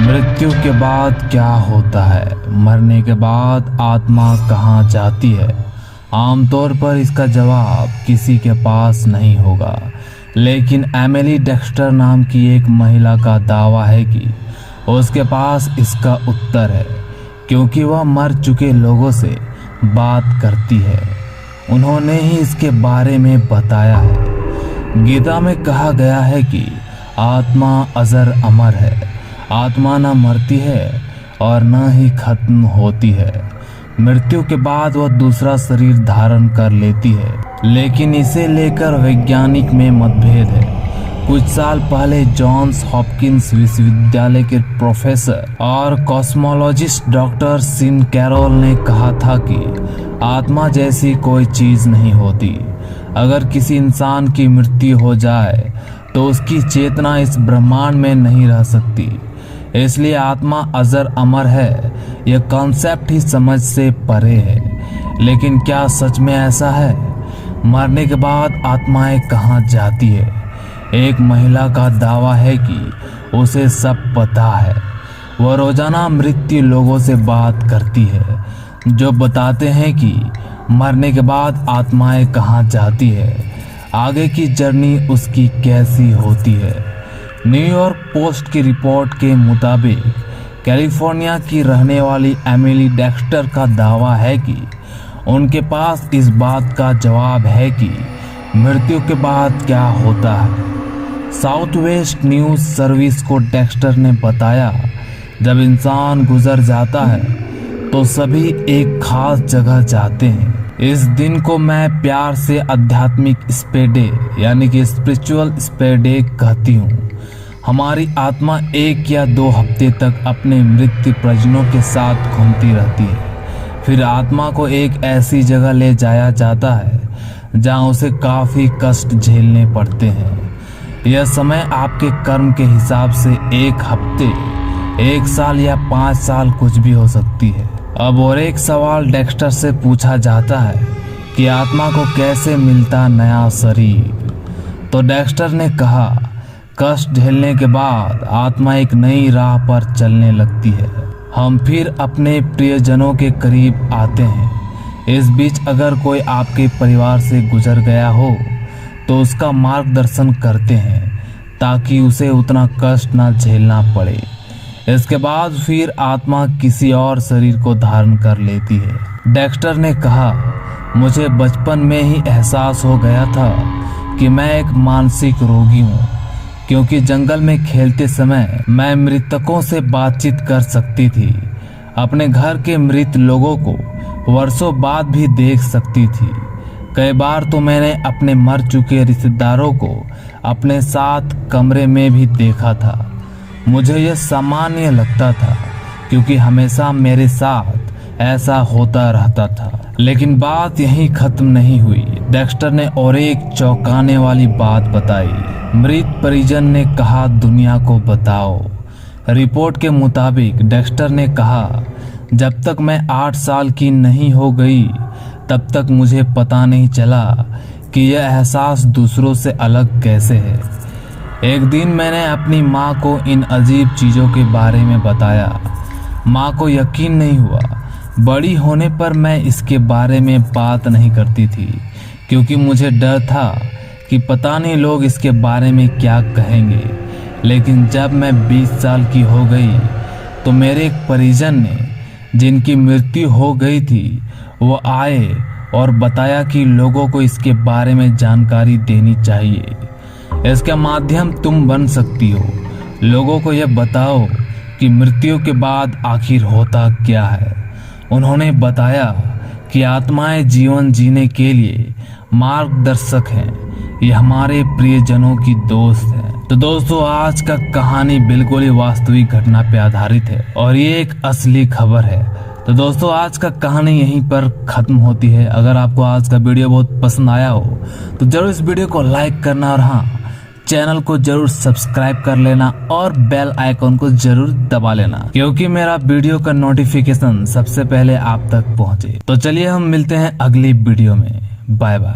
मृत्यु के बाद क्या होता है? मरने के बाद आत्मा कहाँ जाती है? आमतौर पर इसका जवाब किसी के पास नहीं होगा, लेकिन एमिली डेक्स्टर नाम की एक महिला का दावा है कि उसके पास इसका उत्तर है, क्योंकि वह मर चुके लोगों से बात करती है। उन्होंने ही इसके बारे में बताया है। गीता में कहा गया है कि आत्मा अजर अमर है। आत्मा न मरती है और न ही खत्म होती है। मृत्यु के बाद वह दूसरा शरीर धारण कर लेती है, लेकिन इसे लेकर वैज्ञानिक में मतभेद है। कुछ साल पहले जॉन्स हॉपकिंस विश्वविद्यालय के प्रोफेसर और कॉस्मोलॉजिस्ट डॉक्टर सिन कैरोल ने कहा था कि आत्मा जैसी कोई चीज नहीं होती। अगर किसी इंसान की मृत्यु हो जाए तो उसकी चेतना इस ब्रह्मांड में नहीं रह सकती, इसलिए आत्मा अजर अमर है। यह कॉन्सेप्ट ही समझ से परे है। लेकिन क्या सच में ऐसा है? मरने के बाद आत्माएं कहाँ जाती है? एक महिला का दावा है कि उसे सब पता है। वह रोजाना मृत्यु लोगों से बात करती है, जो बताते हैं कि मरने के बाद आत्माएं कहाँ जाती है, आगे की जर्नी उसकी कैसी होती है। न्यूयॉर्क पोस्ट की रिपोर्ट के मुताबिक कैलिफोर्निया की रहने वाली एमिली डेक्स्टर का दावा है कि उनके पास इस बात का जवाब है कि मृत्यु के बाद क्या होता है। साउथ वेस्ट न्यूज़ सर्विस को डेक्स्टर ने बताया, जब इंसान गुजर जाता है तो सभी एक खास जगह जाते हैं। इस दिन को मैं प्यार से आध्यात्मिक स्पे डे यानी कि स्पिरिचुअल स्पे डे कहती हूँ। हमारी आत्मा 1 या 2 हफ्ते तक अपने मृत परिजनों के साथ घूमती रहती है। फिर आत्मा को एक ऐसी जगह ले जाया जाता है जहाँ उसे काफ़ी कष्ट झेलने पड़ते हैं। यह समय आपके कर्म के हिसाब से 1 हफ्ते, 1 साल या 5 साल कुछ भी हो सकती है। अब और एक सवाल डेक्स्टर से पूछा जाता है कि आत्मा को कैसे मिलता नया शरीर? तो डेक्स्टर ने कहा, कष्ट झेलने के बाद आत्मा एक नई राह पर चलने लगती है। हम फिर अपने प्रियजनों के करीब आते हैं। इस बीच अगर कोई आपके परिवार से गुजर गया हो तो उसका मार्गदर्शन करते हैं, ताकि उसे उतना कष्ट ना झेलना पड़े। इसके बाद फिर आत्मा किसी और शरीर को धारण कर लेती है। डेक्स्टर ने कहा, मुझे बचपन में ही एहसास हो गया था कि मैं एक मानसिक रोगी हूँ, क्योंकि जंगल में खेलते समय मैं मृतकों से बातचीत कर सकती थी। अपने घर के मृत लोगों को वर्षों बाद भी देख सकती थी। कई बार तो मैंने अपने मर चुके रिश्तेदारों को अपने साथ कमरे में भी देखा था। मुझे यह सामान्य लगता था, क्योंकि हमेशा मेरे साथ ऐसा होता रहता था। लेकिन बात यहीं खत्म नहीं हुई। डेक्स्टर ने और एक चौंकाने वाली बात बताई। मृत परिजन ने कहा, दुनिया को बताओ। रिपोर्ट के मुताबिक डेक्स्टर ने कहा, जब तक मैं 8 साल की नहीं हो गई तब तक मुझे पता नहीं चला कि यह एहसास दूसरों से अलग कैसे है। एक दिन मैंने अपनी माँ को इन अजीब चीज़ों के बारे में बताया। माँ को यकीन नहीं हुआ। बड़ी होने पर मैं इसके बारे में बात नहीं करती थी, क्योंकि मुझे डर था कि पता नहीं लोग इसके बारे में क्या कहेंगे। लेकिन जब मैं 20 साल की हो गई तो मेरे एक परिजन ने, जिनकी मृत्यु हो गई थी, वो आए और बताया कि लोगों को इसके बारे में जानकारी देनी चाहिए। इसका माध्यम तुम बन सकती हो। लोगों को यह बताओ कि मृत्यु के बाद आखिर होता क्या है। उन्होंने बताया कि आत्माएं जीवन जीने के लिए मार्गदर्शक हैं। ये हमारे प्रियजनों की दोस्त हैं। तो दोस्तों, आज का कहानी बिल्कुल ही वास्तविक घटना पे आधारित है और ये एक असली खबर है। तो दोस्तों, आज का कहानी यहीं पर खत्म होती है। अगर आपको आज का वीडियो बहुत पसंद आया हो तो जरूर इस वीडियो को लाइक करना और हाँ, चैनल को जरूर सब्सक्राइब कर लेना और बेल आइकॉन को जरूर दबा लेना, क्योंकि मेरा वीडियो का नोटिफिकेशन सबसे पहले आप तक पहुंचे। तो चलिए हम मिलते हैं अगली वीडियो में। Bye bye.